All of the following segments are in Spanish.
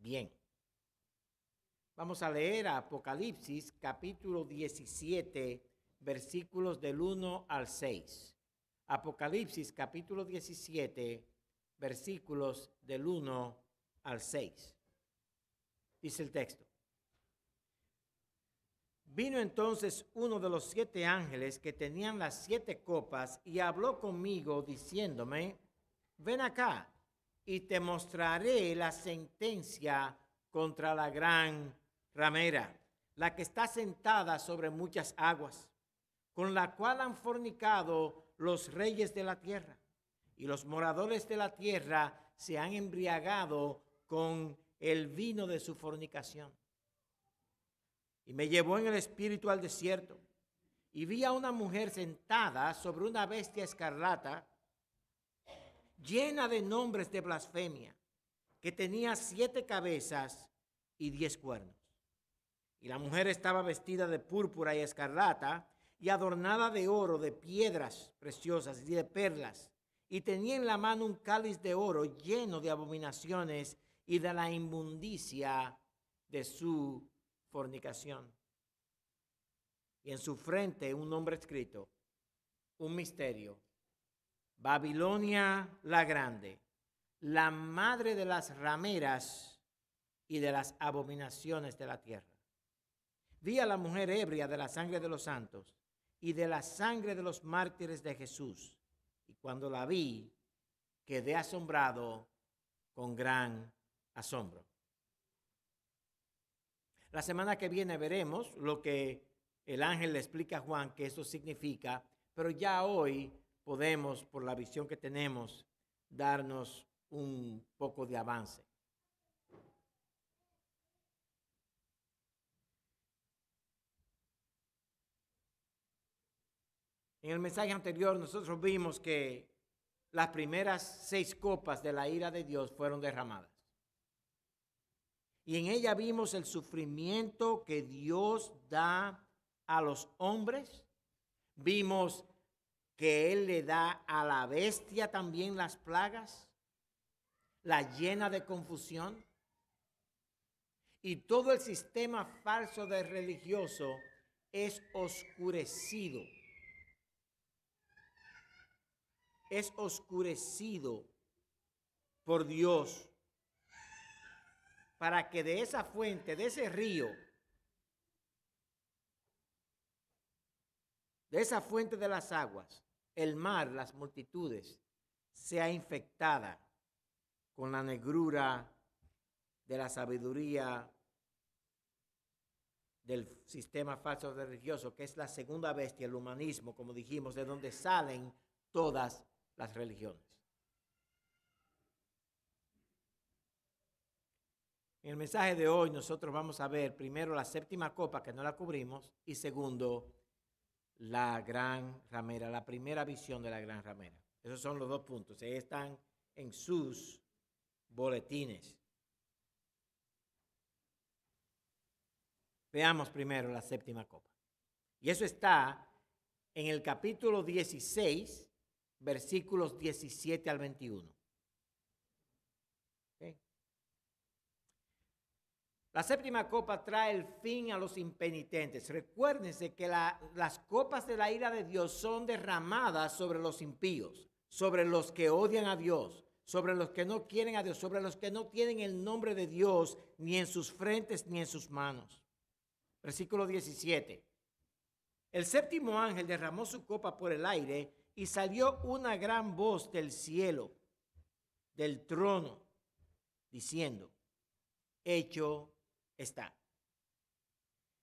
Bien. Vamos a leer Apocalipsis capítulo 17, versículos del 1 al 6. Apocalipsis capítulo 17, versículos del 1 al 6. Dice el texto. Vino entonces uno de los 7 ángeles que tenían las 7 copas y habló conmigo diciéndome, ven acá y te mostraré la sentencia contra la gran ramera, la que está sentada sobre muchas aguas, con la cual han fornicado los reyes de la tierra, y los moradores de la tierra se han embriagado con el vino de su fornicación. Y me llevó en el espíritu al desierto, y vi a una mujer sentada sobre una bestia escarlata, llena de nombres de blasfemia, que tenía 7 cabezas y 10 cuernos. Y la mujer estaba vestida de púrpura y escarlata, y adornada de oro, de piedras preciosas y de perlas, y tenía en la mano un cáliz de oro lleno de abominaciones y de la inmundicia de su fornicación. Y en su frente un nombre escrito, un misterio: Babilonia la Grande, la madre de las rameras y de las abominaciones de la tierra. Vi a la mujer ebria de la sangre de los santos y de la sangre de los mártires de Jesús. Y cuando la vi, quedé asombrado con gran asombro. La semana que viene veremos lo que el ángel le explica a Juan que eso significa, pero ya hoy podemos, por la visión que tenemos, darnos un poco de avance. En el mensaje anterior nosotros vimos que las primeras 6 copas de la ira de Dios fueron derramadas. Y en ella vimos el sufrimiento que Dios da a los hombres. Vimos que Él le da a la bestia también las plagas, la llena de confusión. Y todo el sistema falso de religioso es oscurecido. Es oscurecido por Dios para que de esa fuente, de ese río, de esa fuente de las aguas, el mar, las multitudes, sea infectada con la negrura de la sabiduría del sistema falso religioso, que es la segunda bestia, el humanismo, como dijimos, de donde salen todas las religiones. En el mensaje de hoy nosotros vamos a ver primero la 7ª copa, que no la cubrimos, y segundo, la gran ramera, la primera visión de la gran ramera. Esos son los 2 puntos. Ahí están en sus boletines. Veamos primero la 7ª copa. Y eso está en el capítulo 16, versículos 17 al 21. ¿Okay? La 7ª copa trae el fin a los impenitentes. Recuérdense que las copas de la ira de Dios son derramadas sobre los impíos, sobre los que odian a Dios, sobre los que no quieren a Dios, sobre los que no tienen el nombre de Dios ni en sus frentes ni en sus manos. Versículo 17. El 7º ángel derramó su copa por el aire y salió una gran voz del cielo, del trono, diciendo, hecho está.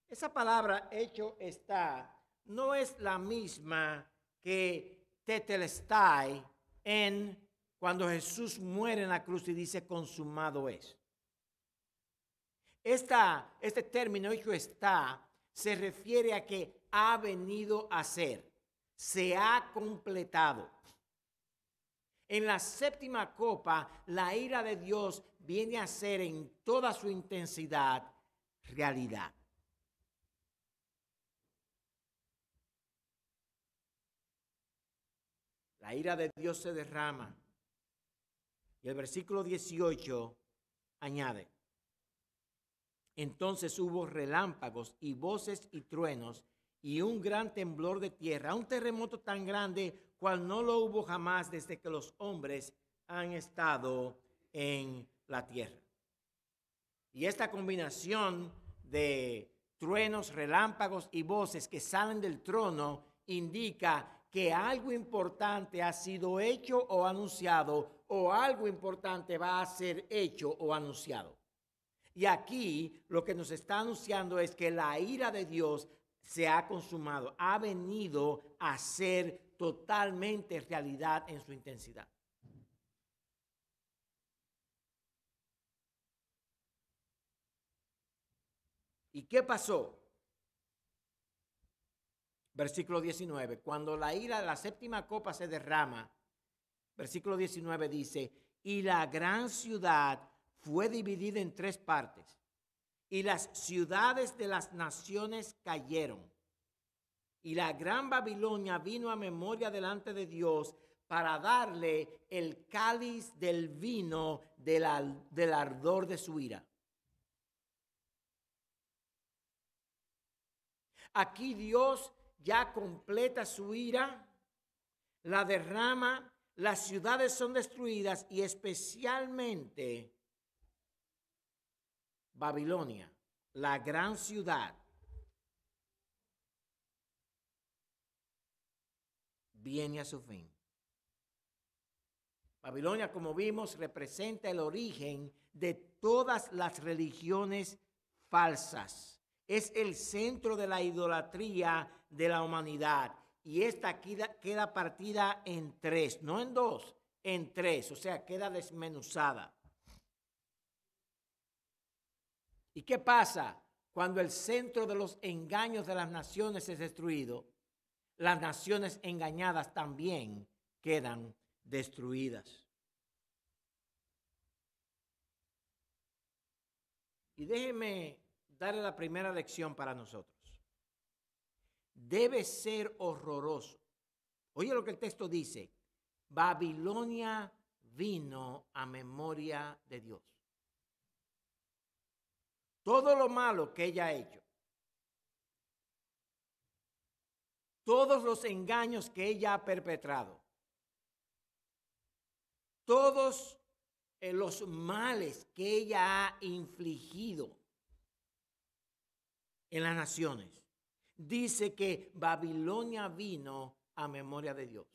Esa palabra hecho está no es la misma que tetelestai en cuando Jesús muere en la cruz y dice consumado es. Este término hecho está se refiere a que ha venido a ser, se ha completado. En la 7ª copa, la ira de Dios viene a ser en toda su intensidad realidad. La ira de Dios se derrama. Y el versículo 18 añade, Entonces hubo relámpagos y voces y truenos y un gran temblor de tierra, un terremoto tan grande cual no lo hubo jamás desde que los hombres han estado en la tierra. Y esta combinación de truenos, relámpagos y voces que salen del trono indica que algo importante ha sido hecho o anunciado, o algo importante va a ser hecho o anunciado. Y aquí lo que nos está anunciando es que la ira de Dios se ha consumado, ha venido a ser totalmente realidad en su intensidad. ¿Y qué pasó? Versículo 19, cuando la ira de la séptima copa se derrama, versículo 19 dice, y la gran ciudad fue dividida en tres partes, y las ciudades de las naciones cayeron. Y la gran Babilonia vino a memoria delante de Dios para darle el cáliz del vino del ardor de su ira. Aquí Dios ya completa su ira, la derrama, las ciudades son destruidas y especialmente Babilonia, la gran ciudad, viene a su fin. Babilonia, como vimos, representa el origen de todas las religiones falsas. Es el centro de la idolatría de la humanidad. Y esta queda partida en tres, no en dos, en tres. O sea, queda desmenuzada. ¿Y qué pasa cuando el centro de los engaños de las naciones es destruido? Las naciones engañadas también quedan destruidas. Y déjeme darle la primera lección para nosotros. Debe ser horroroso. Oye lo que el texto dice. Babilonia vino a memoria de Dios. Todo lo malo que ella ha hecho, todos los engaños que ella ha perpetrado, todos los males que ella ha infligido en las naciones, dice que Babilonia vino a memoria de Dios.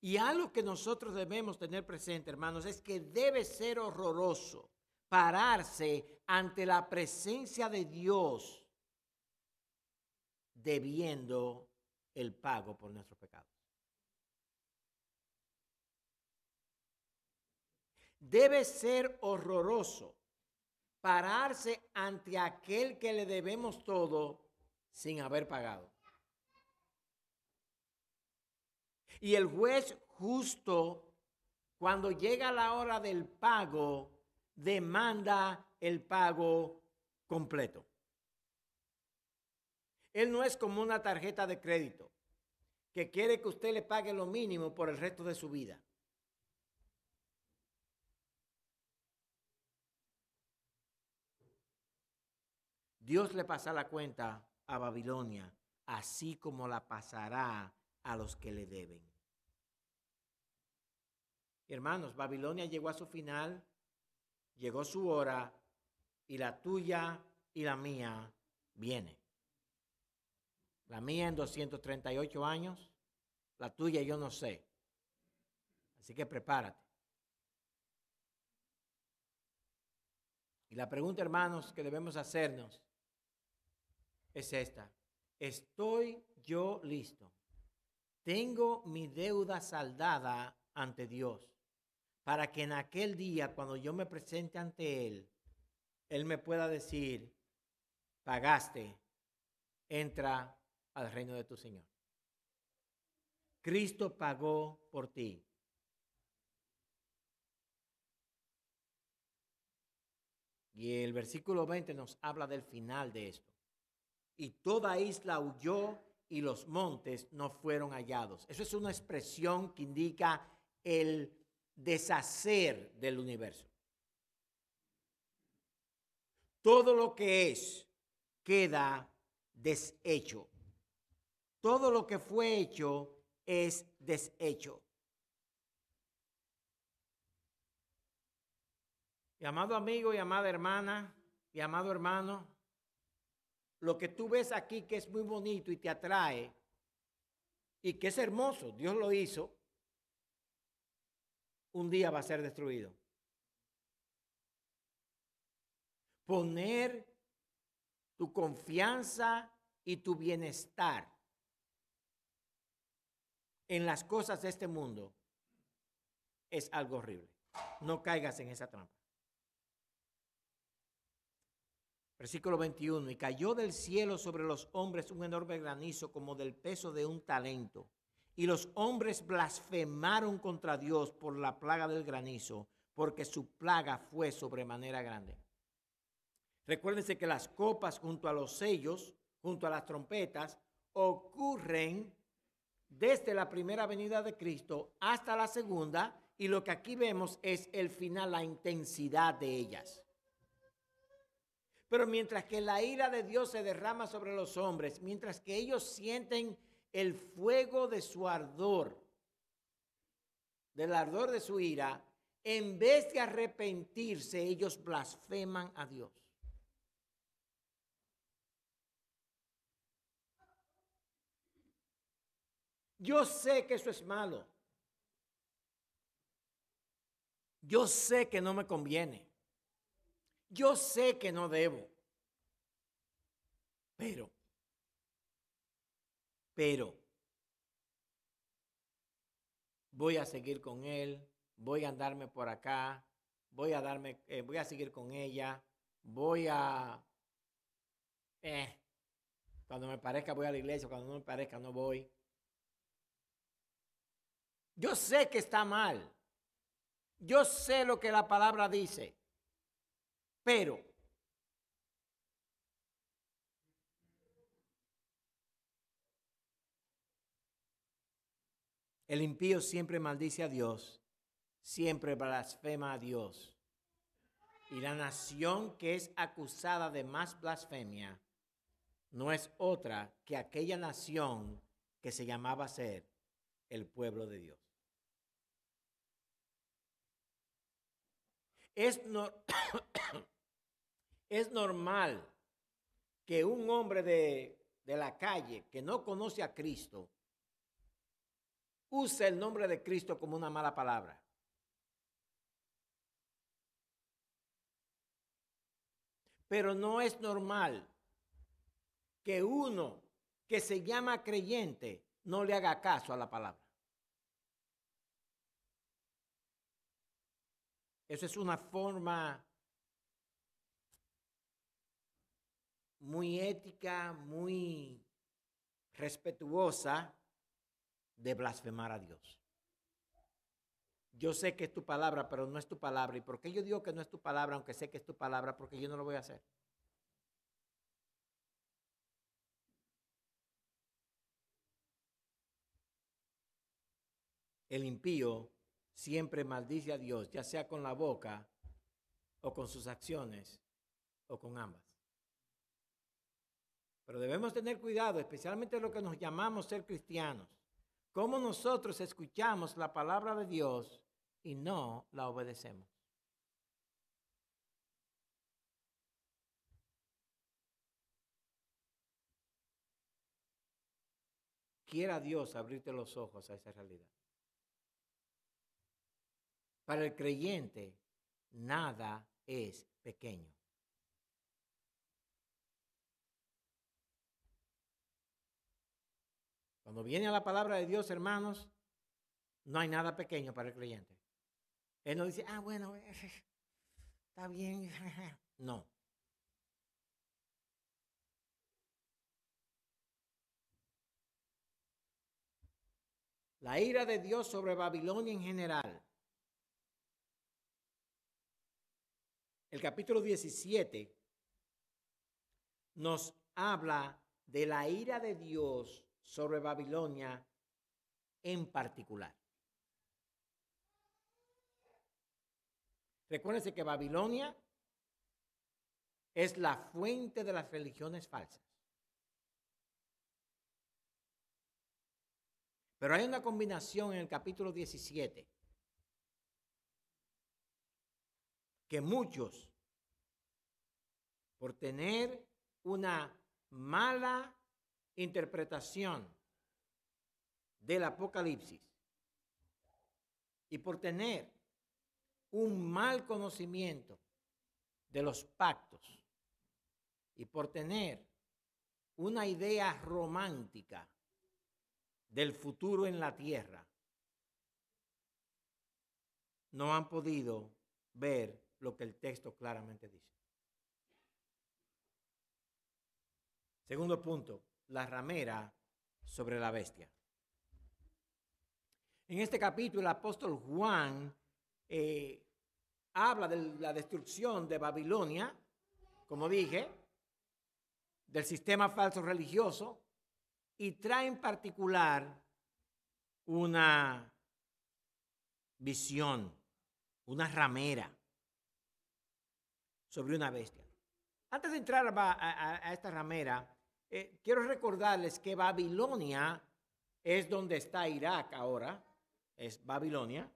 Y algo que nosotros debemos tener presente, hermanos, es que debe ser horroroso pararse ante la presencia de Dios debiendo el pago por nuestros pecados. Debe ser horroroso pararse ante aquel que le debemos todo sin haber pagado. Y el juez justo, cuando llega la hora del pago, demanda el pago completo. Él no es como una tarjeta de crédito que quiere que usted le pague lo mínimo por el resto de su vida. Dios le pasa la cuenta a Babilonia, así como la pasará a los que le deben. Hermanos, Babilonia llegó a su final, llegó su hora, y la tuya y la mía viene. La mía en 238 años, la tuya yo no sé. Así que prepárate. Y la pregunta, hermanos, que debemos hacernos es esta. ¿Estoy yo listo? ¿Tengo mi deuda saldada ante Dios para que en aquel día, cuando yo me presente ante Él, Él me pueda decir, pagaste, entra al reino de tu Señor? Cristo pagó por ti. Y el versículo 20 nos habla del final de esto. Y toda isla huyó y los montes no fueron hallados. Eso es una expresión que indica el deshacer del universo. todo lo que es queda deshecho. Todo lo que fue hecho es deshecho. Y amado amigo y amada hermana y amado hermano, lo que tú ves aquí que es muy bonito y te atrae y que es hermoso, Dios lo hizo, un día va a ser destruido. Poner tu confianza y tu bienestar en las cosas de este mundo es algo horrible. No caigas en esa trampa. Versículo 21. Y cayó del cielo sobre los hombres un enorme granizo como del peso de un talento. Y los hombres blasfemaron contra Dios por la plaga del granizo, porque su plaga fue sobremanera grande. Recuérdense que las copas junto a los sellos, junto a las trompetas, ocurren desde la primera venida de Cristo hasta la segunda, y lo que aquí vemos es el final, la intensidad de ellas. Pero mientras que la ira de Dios se derrama sobre los hombres, mientras que ellos sienten el fuego de su ardor, del ardor de su ira, en vez de arrepentirse, ellos blasfeman a Dios. Yo sé que eso es malo. Yo sé que no me conviene. Yo sé que no debo. Pero, voy a seguir con él, voy a andarme por acá, voy a seguir con ella, cuando me parezca voy a la iglesia, cuando no me parezca no voy. Yo sé que está mal. Yo sé lo que la palabra dice. Pero el impío siempre maldice a Dios, siempre blasfema a Dios. Y la nación que es acusada de más blasfemia no es otra que aquella nación que se llamaba ser el pueblo de Dios. Es, no, es normal que un hombre de la calle que no conoce a Cristo use el nombre de Cristo como una mala palabra. Pero no es normal que uno que se llama creyente no le haga caso a la palabra. Eso es una forma muy ética, muy respetuosa de blasfemar a Dios. Yo sé que es tu palabra, pero no es tu palabra. ¿Y por qué yo digo que no es tu palabra, aunque sé que es tu palabra? Porque yo no lo voy a hacer. El impío siempre maldice a Dios, ya sea con la boca o con sus acciones o con ambas. Pero debemos tener cuidado, especialmente lo que nos llamamos ser cristianos. Cómo nosotros escuchamos la palabra de Dios y no la obedecemos. Quiera Dios abrirte los ojos a esa realidad. Para el creyente, nada es pequeño. Cuando viene a la palabra de Dios, hermanos, no hay nada pequeño para el creyente. Él no dice, bueno, está bien. No. La ira de Dios sobre Babilonia en general. El capítulo 17 nos habla de la ira de Dios sobre Babilonia en particular. Recuérdense que Babilonia es la fuente de las religiones falsas. Pero hay una combinación en el capítulo 17 que muchos, por tener una mala interpretación del Apocalipsis y por tener un mal conocimiento de los pactos y por tener una idea romántica del futuro en la tierra, no han podido ver lo que el texto claramente dice. Segundo punto, la ramera sobre la bestia. En este capítulo el apóstol Juan habla de la destrucción de Babilonia, como dije, del sistema falso religioso, y trae en particular una visión, una ramera sobre una bestia. Antes de entrar a esta ramera, quiero recordarles que Babilonia es donde está Irak ahora, es Babilonia.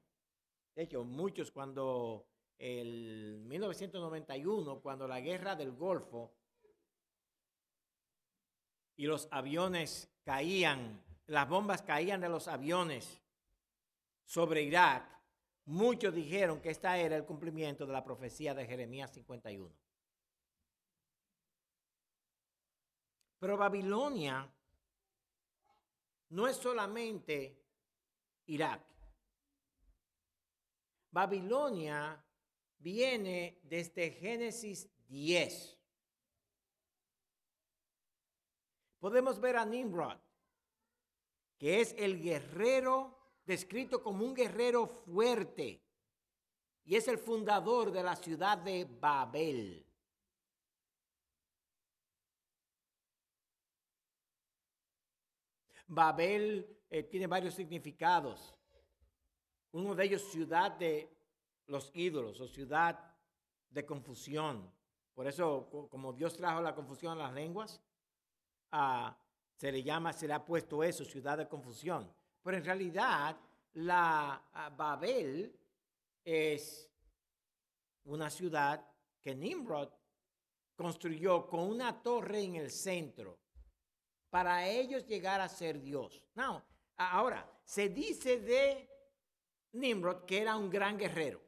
De hecho, muchos cuando en 1991, cuando la guerra del Golfo y los aviones caían, las bombas caían de los aviones sobre Irak, muchos dijeron que esta era el cumplimiento de la profecía de Jeremías 51. Pero Babilonia no es solamente Irak. Babilonia viene desde Génesis 10. Podemos ver a Nimrod, que es el guerrero descrito como un guerrero fuerte y es el fundador de la ciudad de Babel. Babel tiene varios significados. Uno de ellos, ciudad de los ídolos o ciudad de confusión. Por eso, como Dios trajo la confusión a las lenguas, se le ha puesto eso, ciudad de confusión. Pero en realidad, Babel es una ciudad que Nimrod construyó con una torre en el centro para ellos llegar a ser Dios. No, ahora, se dice de Nimrod que era un gran guerrero.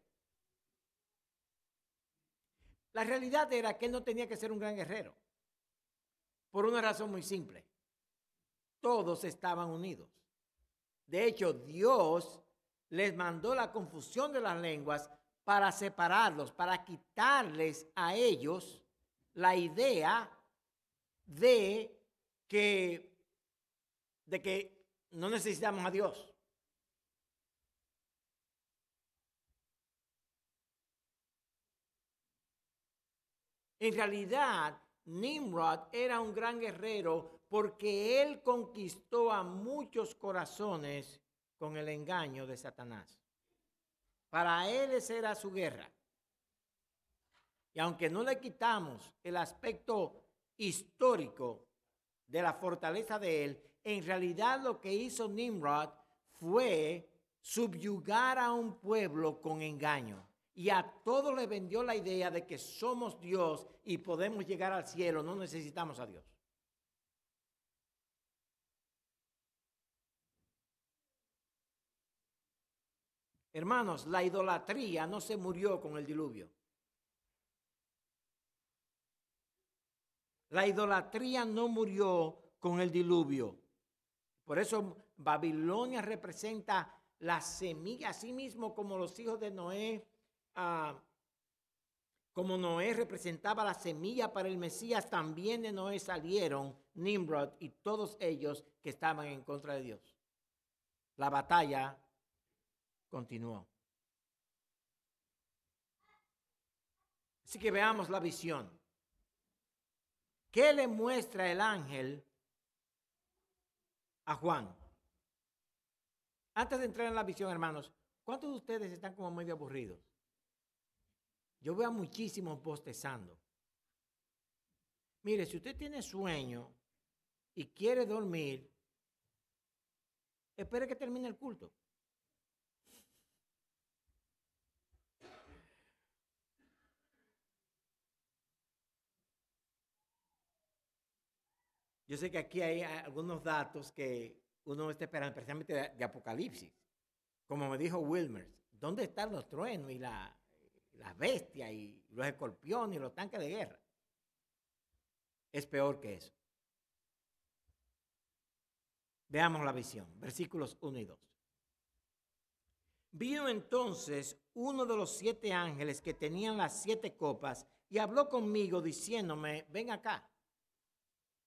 La realidad era que él no tenía que ser un gran guerrero, por una razón muy simple. Todos estaban unidos. De hecho, Dios les mandó la confusión de las lenguas para separarlos, para quitarles a ellos la idea de que no necesitamos a Dios. En realidad, Nimrod era un gran guerrero porque él conquistó a muchos corazones con el engaño de Satanás. Para él esa era su guerra. Y aunque no le quitamos el aspecto histórico de la fortaleza de él, en realidad lo que hizo Nimrod fue subyugar a un pueblo con engaño. Y a todos le vendió la idea de que somos Dios y podemos llegar al cielo, no necesitamos a Dios. Hermanos, la idolatría no se murió con el diluvio. La idolatría no murió con el diluvio. Por eso Babilonia representa la semilla, así mismo como los hijos de Noé, como Noé representaba la semilla para el Mesías, también de Noé salieron Nimrod y todos ellos que estaban en contra de Dios. La batalla continuó. Así que veamos la visión. ¿Qué le muestra el ángel a Juan? Antes de entrar en la visión, hermanos, ¿cuántos de ustedes están como medio aburridos? Yo veo a muchísimos bostezando. Mire, si usted tiene sueño y quiere dormir, espere que termine el culto. Yo sé que aquí hay algunos datos que uno está esperando, especialmente de Apocalipsis. Como me dijo Wilmer, ¿dónde están los truenos y las bestias y los escorpiones y los tanques de guerra? Es peor que eso. Veamos la visión, versículos 1 y 2. Vino entonces uno de los 7 ángeles que tenían las 7 copas y habló conmigo diciéndome, ven acá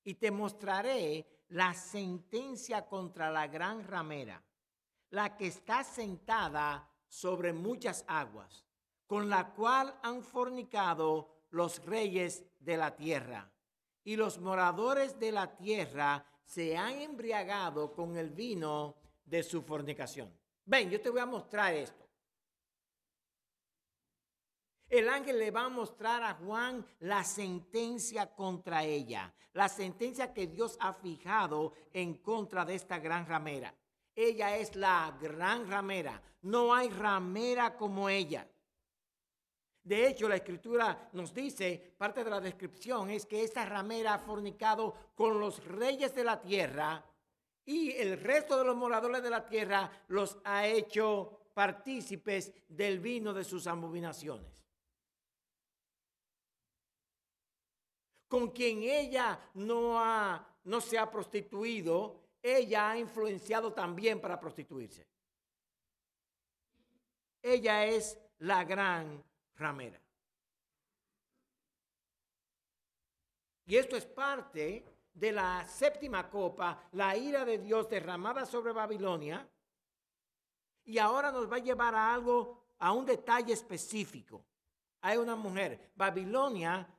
y te mostraré la sentencia contra la gran ramera, la que está sentada sobre muchas aguas, con la cual han fornicado los reyes de la tierra. Y los moradores de la tierra se han embriagado con el vino de su fornicación. Ven, yo te voy a mostrar esto. El ángel le va a mostrar a Juan la sentencia contra ella, la sentencia que Dios ha fijado en contra de esta gran ramera. Ella es la gran ramera, no hay ramera como ella. De hecho, la escritura nos dice, parte de la descripción es que esta ramera ha fornicado con los reyes de la tierra y el resto de los moradores de la tierra los ha hecho partícipes del vino de sus abominaciones. Con quien ella no se ha prostituido, ella ha influenciado también para prostituirse. Ella es la gran ramera. Y esto es parte de la 7ª copa, la ira de Dios derramada sobre Babilonia. Y ahora nos va a llevar a algo, a un detalle específico. Hay una mujer, Babilonia,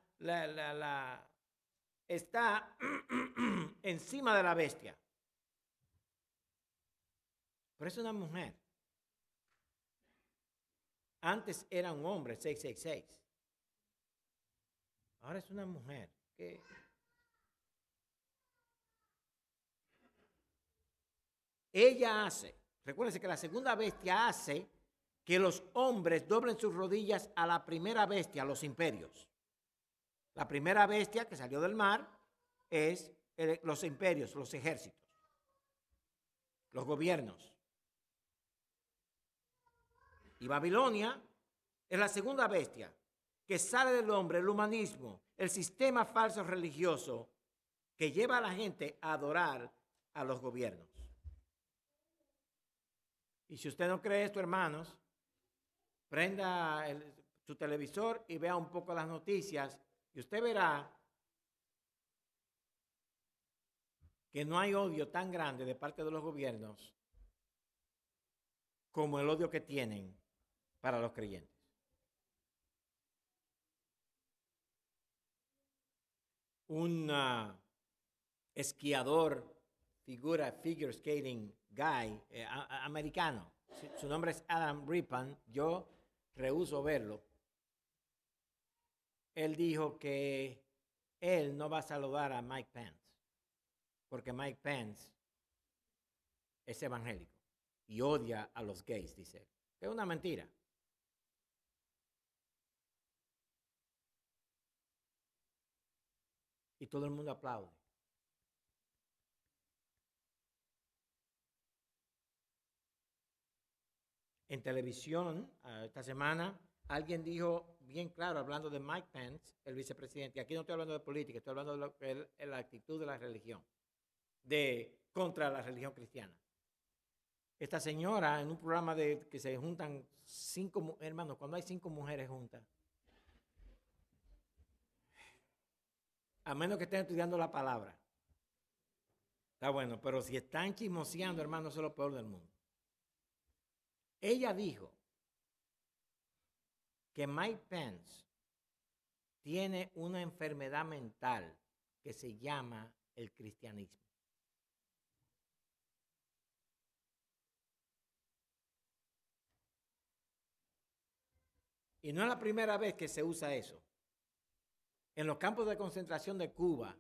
está encima de la bestia. Pero es una mujer. Antes era un hombre, 666. Ahora es una mujer. Ella hace, recuérdense que la segunda bestia hace que los hombres doblen sus rodillas a la primera bestia, a los imperios. La primera bestia que salió del mar es los imperios, los ejércitos, los gobiernos. Y Babilonia es la segunda bestia que sale del hombre, el humanismo, el sistema falso religioso que lleva a la gente a adorar a los gobiernos. Y si usted no cree esto, hermanos, prenda su televisor y vea un poco las noticias y usted verá que no hay odio tan grande de parte de los gobiernos como el odio que tienen para los creyentes. Un esquiador, figure skating guy, americano, su nombre es Adam Rippon, yo rehúso verlo. Él dijo que él no va a saludar a Mike Pence, porque Mike Pence es evangélico y odia a los gays, dice él. Es una mentira. Y todo el mundo aplaude. En televisión, esta semana, alguien dijo bien claro, hablando de Mike Pence, el vicepresidente, y aquí no estoy hablando de política, estoy hablando de la actitud de la religión, contra la religión cristiana. Esta señora, en un programa que se juntan 5 hermanos, cuando hay 5 mujeres juntas, a menos que estén estudiando la palabra, está bueno, pero si están chismoseando, hermanos, eso es lo peor del mundo. Ella dijo que Mike Pence tiene una enfermedad mental que se llama el cristianismo. Y no es la primera vez que se usa eso. En los campos de concentración de Cuba,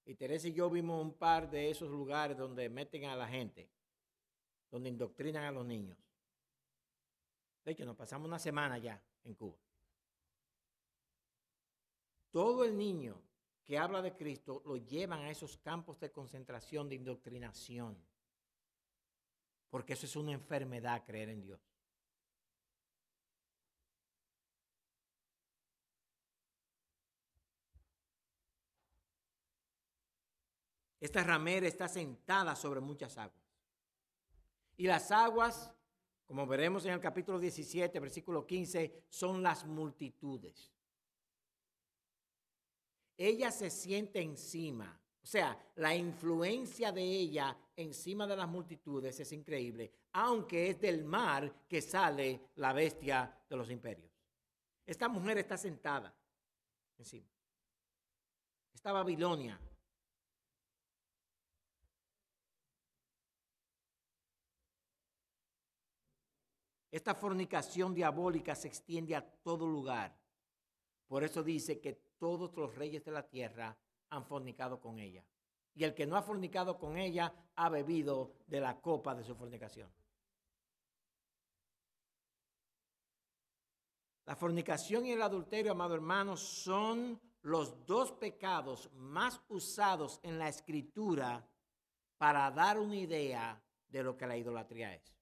y Teresa y yo vimos un par de esos lugares donde meten a la gente, donde indoctrinan a los niños. De hecho, nos pasamos una semana ya en Cuba. Todo el niño que habla de Cristo lo llevan a esos campos de concentración de indoctrinación. Porque eso es una enfermedad, creer en Dios. Esta ramera está sentada sobre muchas aguas. Y las aguas, como veremos en el capítulo 17, versículo 15, son las multitudes. Ella se siente encima. O sea, la influencia de ella encima de las multitudes es increíble, aunque es del mar que sale la bestia de los imperios. Esta mujer está sentada encima. Esta Babilonia. Esta fornicación diabólica se extiende a todo lugar. Por eso dice que todos los reyes de la tierra han fornicado con ella. Y el que no ha fornicado con ella ha bebido de la copa de su fornicación. La fornicación y el adulterio, amado hermano, son los dos pecados más usados en la Escritura para dar una idea de lo que la idolatría es.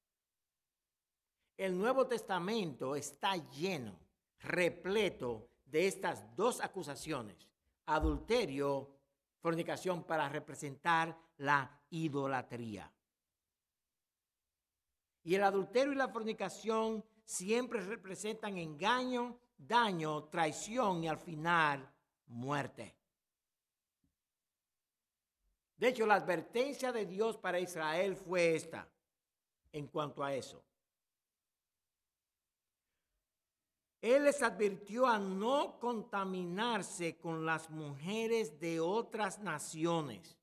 El Nuevo Testamento está lleno, repleto de estas dos acusaciones, adulterio, fornicación, para representar la idolatría. Y el adulterio y la fornicación siempre representan engaño, daño, traición y al final muerte. De hecho, la advertencia de Dios para Israel fue esta en cuanto a eso. Él les advirtió a no contaminarse con las mujeres de otras naciones,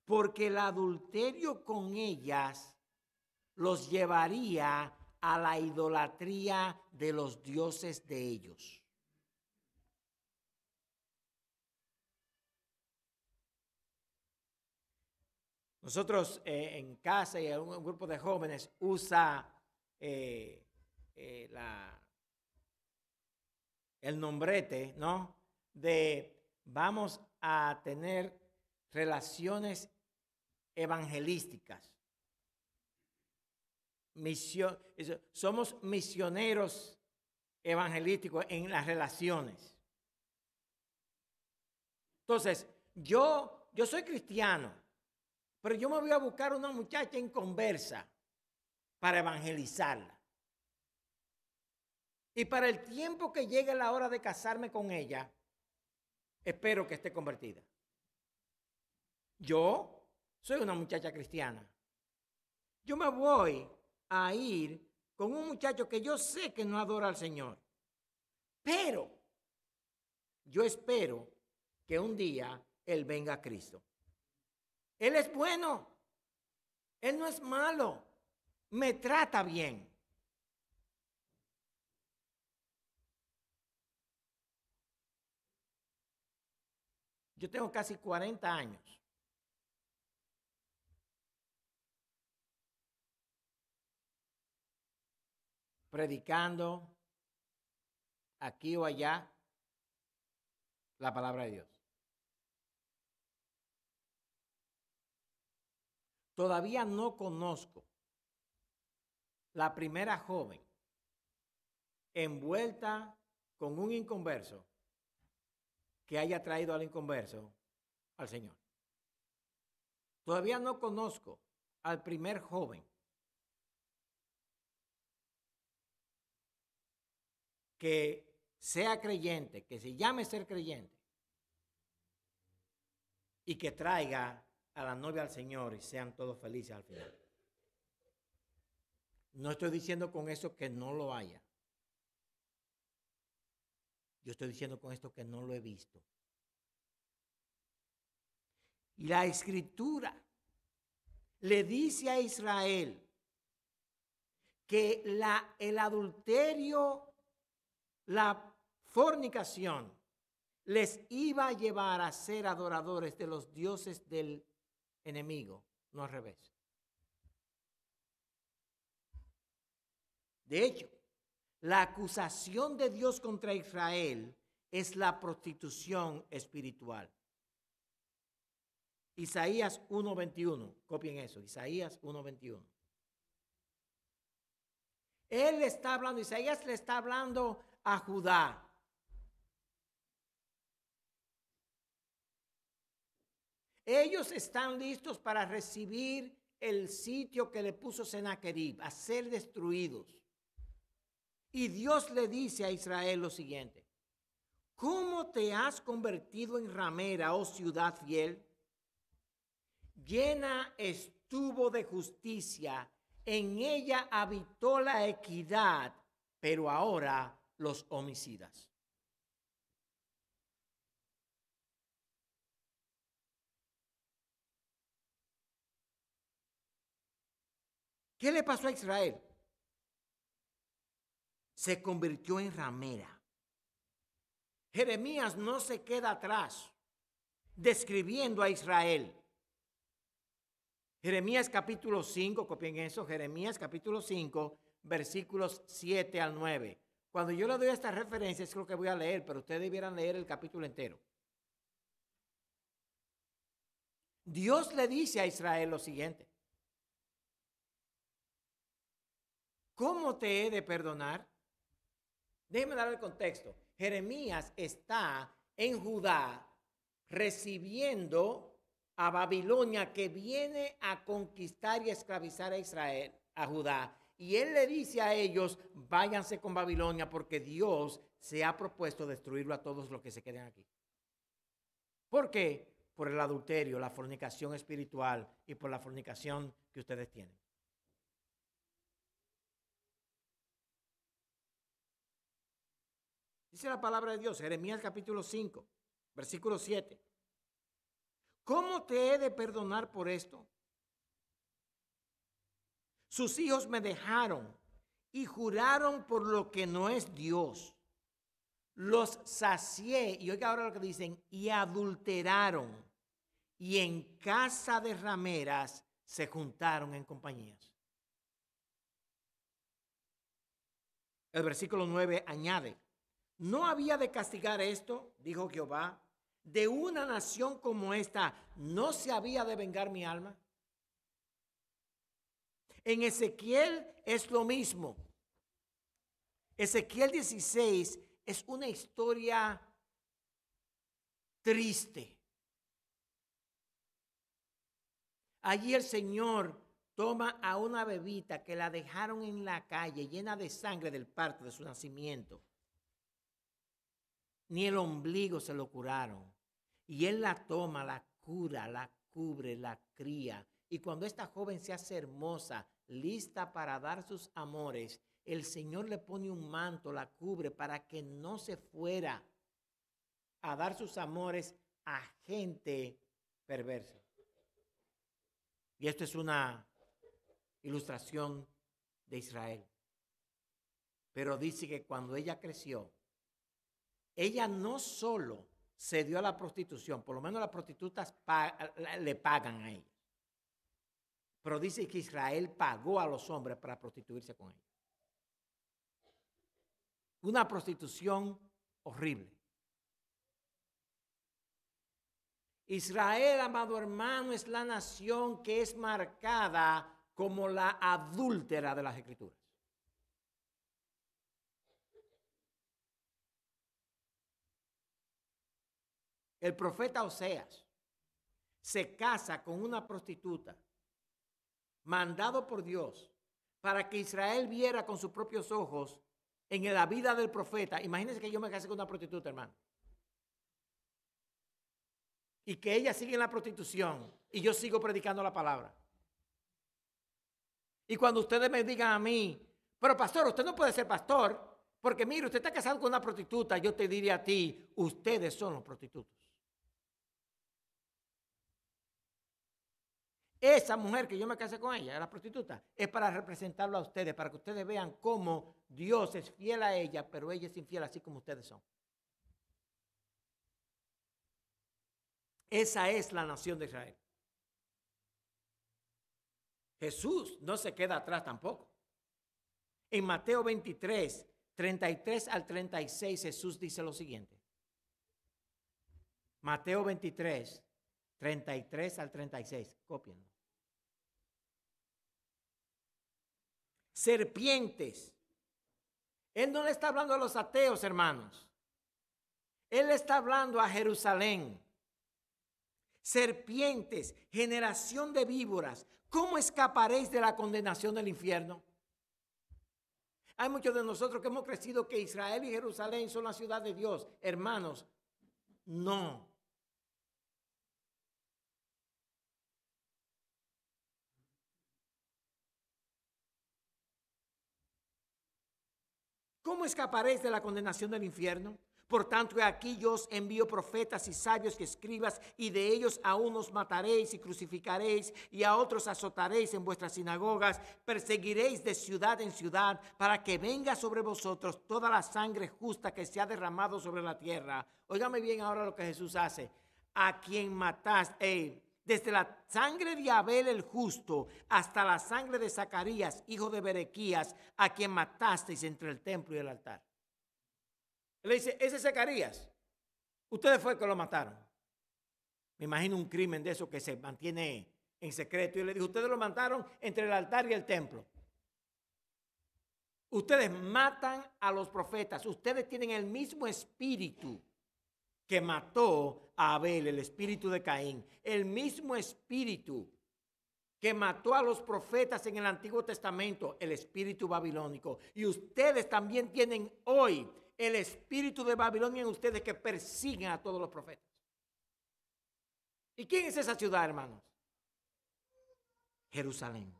porque el adulterio con ellas los llevaría a la idolatría de los dioses de ellos. Nosotros en casa y un grupo de jóvenes usa el nombrete, ¿no? De vamos a tener relaciones evangelísticas. Somos misioneros evangelísticos en las relaciones. Entonces, yo soy cristiano, pero yo me voy a buscar una muchacha inconversa para evangelizarla. Y para el tiempo que llegue la hora de casarme con ella, espero que esté convertida. Yo soy una muchacha cristiana. Yo me voy a ir con un muchacho que yo sé que no adora al Señor. Pero yo espero que un día Él venga a Cristo. Él es bueno. Él no es malo. Me trata bien. Yo tengo casi 40 años. Predicando aquí o allá la palabra de Dios. Todavía no conozco la primera joven envuelta con un inconverso que haya traído al inconverso al Señor. Todavía no conozco al primer joven que sea creyente, que se llame ser creyente y que traiga a la novia al Señor y sean todos felices al final. No estoy diciendo con eso que no lo haya. Yo estoy diciendo con esto que no lo he visto. Y la Escritura le dice a Israel que el adulterio, la fornicación les iba a llevar a ser adoradores de los dioses del enemigo, no al revés. De hecho, la acusación de Dios contra Israel es la prostitución espiritual. Isaías 1:21, copien eso, Isaías 1:21. Él le está hablando, Isaías le está hablando a Judá. Ellos están listos para recibir el sitio que le puso Sennacherib, a ser destruidos. Y Dios le dice a Israel lo siguiente: ¿cómo te has convertido en ramera, oh ciudad fiel? Llena estuvo de justicia, en ella habitó la equidad, pero ahora los homicidas. ¿Qué le pasó a Israel? Se convirtió en ramera. Jeremías no se queda atrás describiendo a Israel. Jeremías capítulo 5, copien eso, Jeremías capítulo 5, versículos 7 al 9. Cuando yo le doy estas referencias es lo que voy a leer, pero ustedes debieran leer el capítulo entero. Dios le dice a Israel lo siguiente: ¿cómo te he de perdonar? Déjenme dar el contexto. Jeremías está en Judá recibiendo a Babilonia, que viene a conquistar y a esclavizar a Israel, a Judá. Y él le dice a ellos: váyanse con Babilonia, porque Dios se ha propuesto destruirlo a todos los que se queden aquí. ¿Por qué? Por el adulterio, la fornicación espiritual y por la fornicación que ustedes tienen. Dice la palabra de Dios, Jeremías capítulo 5, versículo 7. ¿Cómo te he de perdonar por esto? Sus hijos me dejaron y juraron por lo que no es Dios. Los sacié, y oiga ahora lo que dicen, y adulteraron, y en casa de rameras se juntaron en compañías. El versículo 9 añade: ¿no había de castigar esto, dijo Jehová, de una nación como esta? ¿No se había de vengar mi alma? En Ezequiel es lo mismo. Ezequiel 16 es una historia triste. Allí el Señor toma a una bebita que la dejaron en la calle llena de sangre del parto de su nacimiento. Ni el ombligo se lo curaron. Y Él la toma, la cura, la cubre, la cría. Y cuando esta joven se hace hermosa, lista para dar sus amores, el Señor le pone un manto, la cubre para que no se fuera a dar sus amores a gente perversa. Y esto es una ilustración de Israel. Pero dice que cuando ella creció, ella no solo se dio a la prostitución, por lo menos las prostitutas le pagan a ella, pero dice que Israel pagó a los hombres para prostituirse con ella. Una prostitución horrible. Israel, amado hermano, es la nación que es marcada como la adúltera de las Escrituras. El profeta Oseas se casa con una prostituta, mandado por Dios, para que Israel viera con sus propios ojos en la vida del profeta. Imagínense que yo me casé con una prostituta, hermano, y que ella sigue en la prostitución y yo sigo predicando la palabra. Y cuando ustedes me digan a mí: pero pastor, usted no puede ser pastor, porque mire, usted está casado con una prostituta, yo te diría a ti: ustedes son los prostitutos. Esa mujer que yo me casé con ella, la prostituta, es para representarlo a ustedes, para que ustedes vean cómo Dios es fiel a ella, pero ella es infiel así como ustedes son. Esa es la nación de Israel. Jesús no se queda atrás tampoco. En Mateo 23, 33 al 36, Jesús dice lo siguiente. Mateo 23, 33 al 36. Cópienlo. Serpientes. Él no le está hablando a los ateos, hermanos. Él le está hablando a Jerusalén. Serpientes, generación de víboras, ¿cómo escaparéis de la condenación del infierno? Hay muchos de nosotros que hemos crecido que Israel y Jerusalén son la ciudad de Dios. Hermanos, no. ¿Cómo escaparéis de la condenación del infierno? Por tanto, aquí yo os envío profetas y sabios y escribas, y de ellos a unos mataréis y crucificaréis, y a otros azotaréis en vuestras sinagogas, perseguiréis de ciudad en ciudad, para que venga sobre vosotros toda la sangre justa que se ha derramado sobre la tierra. Óigame bien ahora lo que Jesús hace. A quien mataste, desde la sangre de Abel el justo hasta la sangre de Zacarías, hijo de Berequías, a quien matasteis entre el templo y el altar. Él le dice, ese Zacarías, ustedes fue que lo mataron. Me imagino un crimen de eso que se mantiene en secreto. Y le dijo, ustedes lo mataron entre el altar y el templo. Ustedes matan a los profetas. Ustedes tienen el mismo espíritu que mató a Abel, el espíritu de Caín. El mismo espíritu que mató a los profetas en el Antiguo Testamento, el espíritu babilónico. Y ustedes también tienen hoy el espíritu de Babilonia en ustedes, que persiguen a todos los profetas. ¿Y quién es esa ciudad, hermanos? Jerusalén.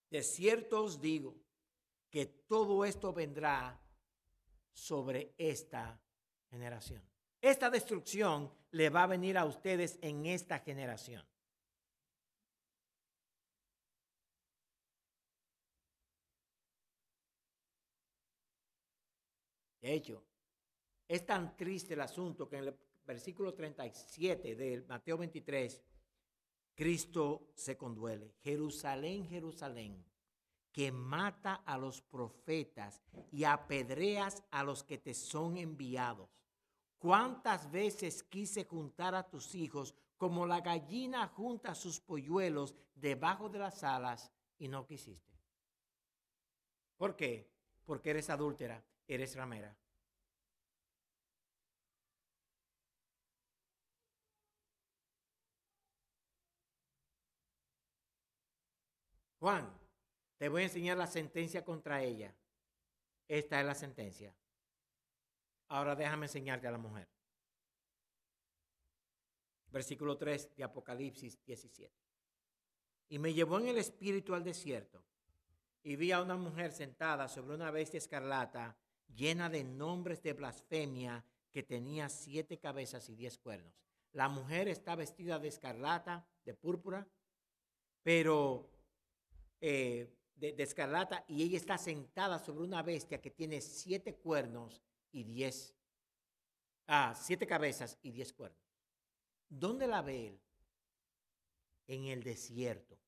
De cierto os digo que todo esto vendrá sobre esta generación. Esta destrucción le va a venir a ustedes en esta generación. De hecho, es tan triste el asunto que en el versículo 37 de Mateo 23, Cristo se conduele. Jerusalén, Jerusalén, que mata a los profetas y apedreas a los que te son enviados. ¿Cuántas veces quise juntar a tus hijos como la gallina junta sus polluelos debajo de las alas y no quisiste? ¿Por qué? Porque eres adúltera, eres ramera. Juan, te voy a enseñar la sentencia contra ella. Esta es la sentencia. Ahora déjame enseñarte a la mujer. Versículo 3 de Apocalipsis 17. Y me llevó en el espíritu al desierto, y vi a una mujer sentada sobre una bestia escarlata, llena de nombres de blasfemia, que tenía 7 cabezas y 10 cuernos. La mujer está vestida de escarlata, de púrpura, pero de escarlata, y ella está sentada sobre una bestia que tiene 7 cuernos y 7 cabezas y 10 cuernos. ¿Dónde la ve él? En el desierto.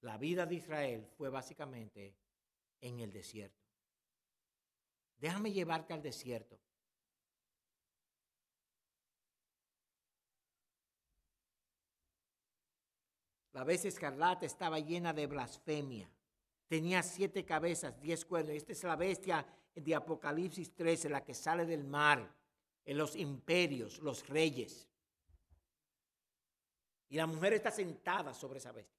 La vida de Israel fue básicamente en el desierto. Déjame llevarte al desierto. La bestia escarlata estaba llena de blasfemia. Tenía 7 cabezas, 10 cuernos. Esta es la bestia de Apocalipsis 13, la que sale del mar, en los imperios, los reyes. Y la mujer está sentada sobre esa bestia.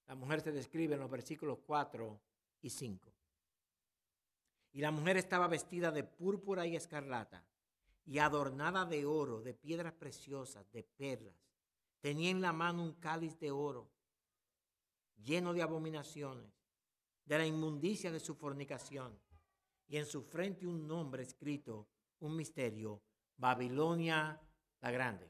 La mujer se describe en los versículos 4 y 5. Y la mujer estaba vestida de púrpura y escarlata, y adornada de oro, de piedras preciosas, de perlas. Tenía en la mano un cáliz de oro, lleno de abominaciones, de la inmundicia de su fornicación, y en su frente un nombre escrito, un misterio, Babilonia la Grande.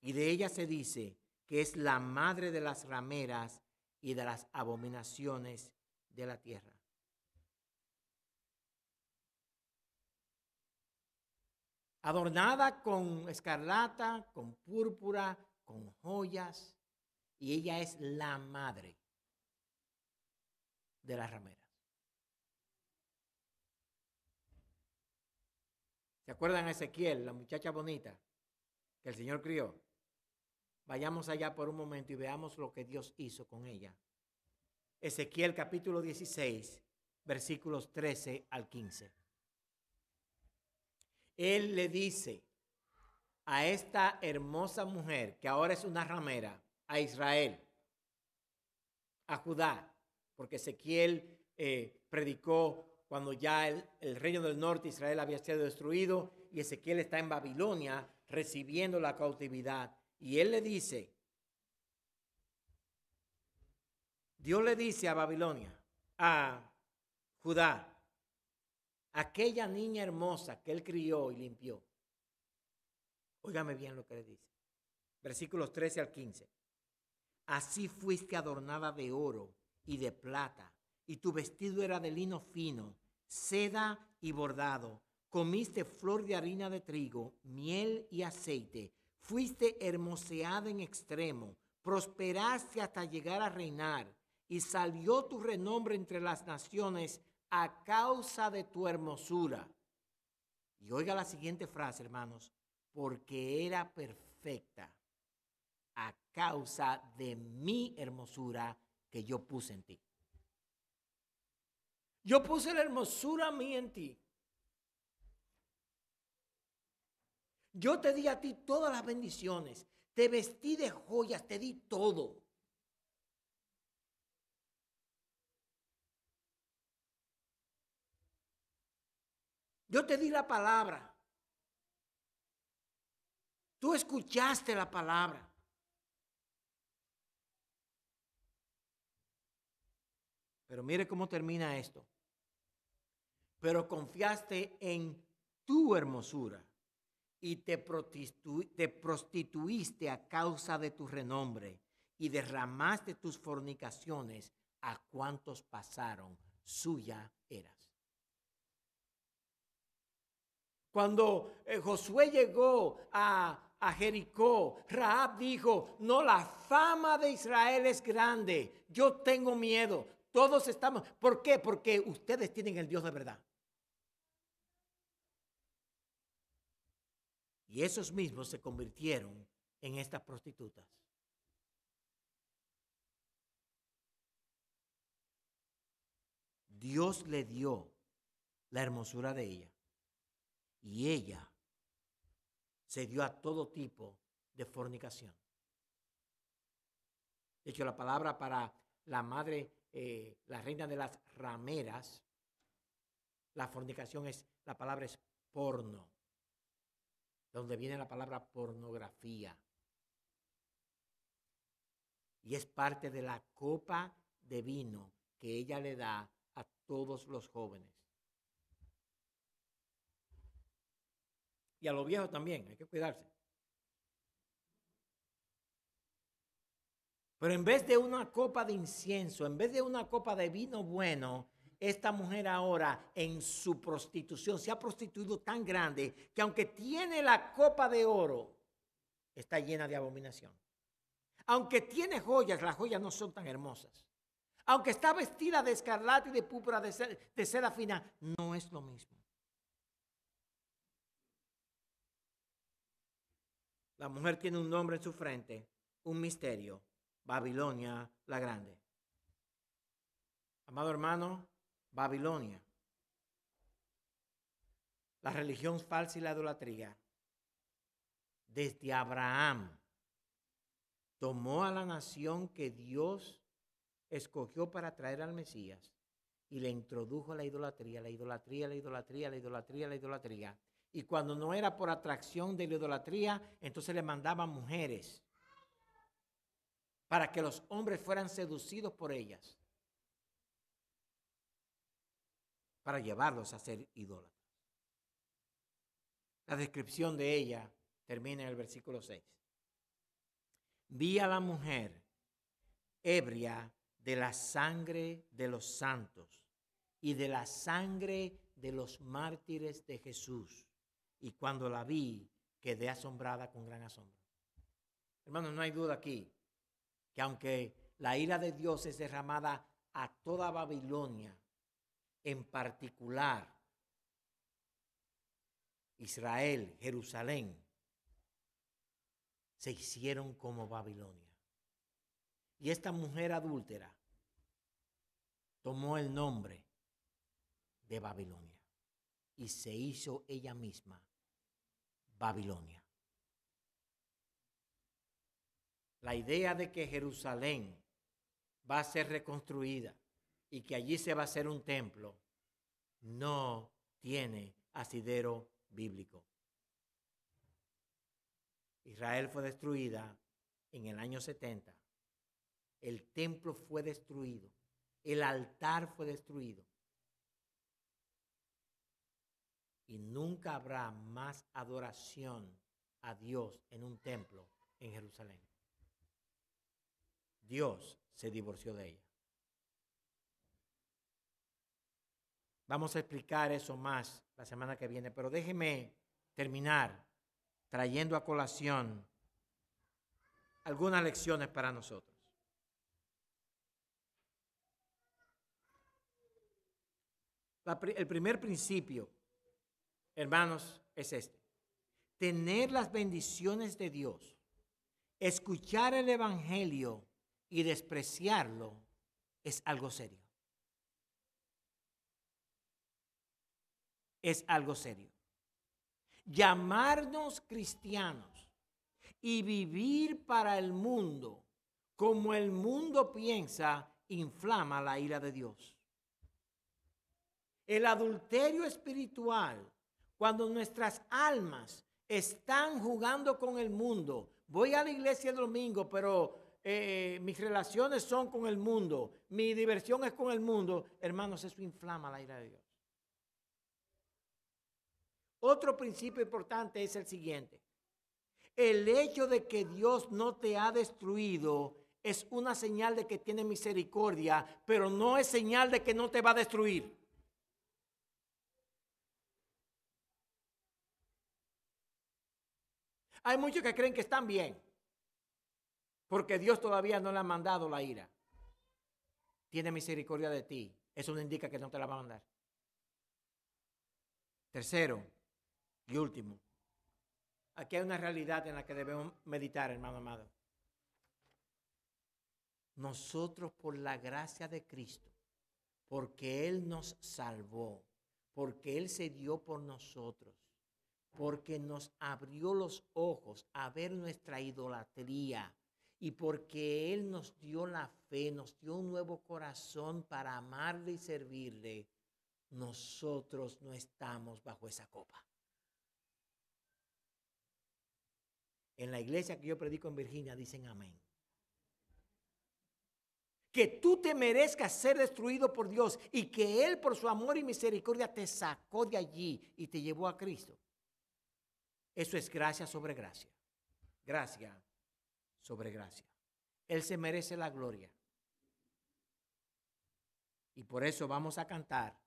Y de ella se dice que es la madre de las rameras y de las abominaciones de la tierra. Adornada con escarlata, con púrpura, con joyas, y ella es la madre de las rameras. ¿Se acuerdan a Ezequiel, la muchacha bonita que el Señor crió? Vayamos allá por un momento y veamos lo que Dios hizo con ella. Ezequiel capítulo 16, versículos 13 al 15. Él le dice a esta hermosa mujer, que ahora es una ramera, a Israel, a Judá, porque Ezequiel predicó cuando ya el reino del norte, Israel, había sido destruido, y Ezequiel está en Babilonia recibiendo la cautividad. Y él le dice, Dios le dice a Babilonia, a Judá, aquella niña hermosa que él crió y limpió. Óigame bien lo que le dice. Versículos 13 al 15. Así fuiste adornada de oro y de plata, y tu vestido era de lino fino, seda y bordado. Comiste flor de harina de trigo, miel y aceite. Fuiste hermoseada en extremo, prosperaste hasta llegar a reinar, y salió tu renombre entre las naciones a causa de tu hermosura. Y oiga la siguiente frase, hermanos, porque era perfecta a causa de mi hermosura que yo puse en ti. Yo puse la hermosura mía en ti. Yo te di a ti todas las bendiciones. Te vestí de joyas, te di todo. Yo te di la palabra. Tú escuchaste la palabra. Pero mire cómo termina esto. Pero confiaste en tu hermosura y te prostituiste a causa de tu renombre y derramaste tus fornicaciones a cuantos pasaron. Suya eras. Cuando Josué llegó a Jericó, Rahab dijo, no, la fama de Israel es grande, yo tengo miedo, todos estamos. ¿Por qué? Porque ustedes tienen el Dios de verdad. Y esos mismos se convirtieron en estas prostitutas. Dios le dio la hermosura de ella. Y ella se dio a todo tipo de fornicación. De hecho, la palabra para la madre, la reina de las rameras, la fornicación la palabra es porno, donde viene la palabra pornografía. Y es parte de la copa de vino que ella le da a todos los jóvenes. Y a los viejos también, hay que cuidarse. Pero en vez de una copa de incienso, en vez de una copa de vino bueno, esta mujer ahora en su prostitución se ha prostituido tan grande que aunque tiene la copa de oro, está llena de abominación. Aunque tiene joyas, las joyas no son tan hermosas. Aunque está vestida de escarlata y de púrpura de seda fina, no es lo mismo. La mujer tiene un nombre en su frente, un misterio, Babilonia la Grande. Amado hermano, Babilonia, la religión falsa y la idolatría, desde Abraham, tomó a la nación que Dios escogió para traer al Mesías y le introdujo a la idolatría, la idolatría, la idolatría, la idolatría, la idolatría. Y cuando no era por atracción de la idolatría, entonces le mandaban mujeres para que los hombres fueran seducidos por ellas, para llevarlos a ser idólatras. La descripción de ella termina en el versículo 6. Vi a la mujer ebria de la sangre de los santos y de la sangre de los mártires de Jesús. Y cuando la vi, quedé asombrada con gran asombro. Hermanos, no hay duda aquí que aunque la ira de Dios es derramada a toda Babilonia, en particular Israel, Jerusalén, se hicieron como Babilonia. Y esta mujer adúltera tomó el nombre de Babilonia y se hizo ella misma Babilonia. La idea de que Jerusalén va a ser reconstruida y que allí se va a hacer un templo no tiene asidero bíblico. Israel fue destruida en el año 70. El templo fue destruido. El altar fue destruido. Y nunca habrá más adoración a Dios en un templo en Jerusalén. Dios se divorció de ella. Vamos a explicar eso más la semana que viene, pero déjeme terminar trayendo a colación algunas lecciones para nosotros. El primer principio, hermanos, es este: tener las bendiciones de Dios, escuchar el evangelio y despreciarlo es algo serio. Es algo serio. Llamarnos cristianos y vivir para el mundo como el mundo piensa inflama la ira de Dios. El adulterio espiritual, cuando nuestras almas están jugando con el mundo. Voy a la iglesia el domingo, pero mis relaciones son con el mundo. Mi diversión es con el mundo. Hermanos, eso inflama la ira de Dios. Otro principio importante es el siguiente. El hecho de que Dios no te ha destruido es una señal de que tiene misericordia, pero no es señal de que no te va a destruir. Hay muchos que creen que están bien, porque Dios todavía no le ha mandado la ira. Tiene misericordia de ti. Eso no indica que no te la va a mandar. Tercero y último. Aquí hay una realidad en la que debemos meditar, hermano amado. Nosotros, por la gracia de Cristo, porque Él nos salvó, porque Él se dio por nosotros, porque nos abrió los ojos a ver nuestra idolatría y porque Él nos dio la fe, nos dio un nuevo corazón para amarle y servirle, nosotros no estamos bajo esa copa. En la iglesia que yo predico en Virginia dicen amén. Que tú te merezcas ser destruido por Dios y que Él por su amor y misericordia te sacó de allí y te llevó a Cristo. Eso es gracia sobre gracia. Gracia sobre gracia. Él se merece la gloria. Y por eso vamos a cantar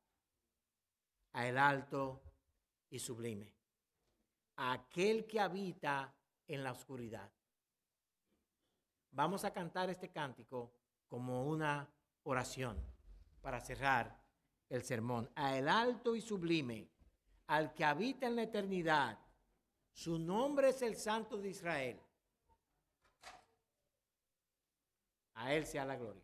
a el alto y sublime, a aquel que habita en la oscuridad. Vamos a cantar este cántico como una oración para cerrar el sermón. A el alto y sublime, al que habita en la eternidad, su nombre es el Santo de Israel. A Él sea la gloria.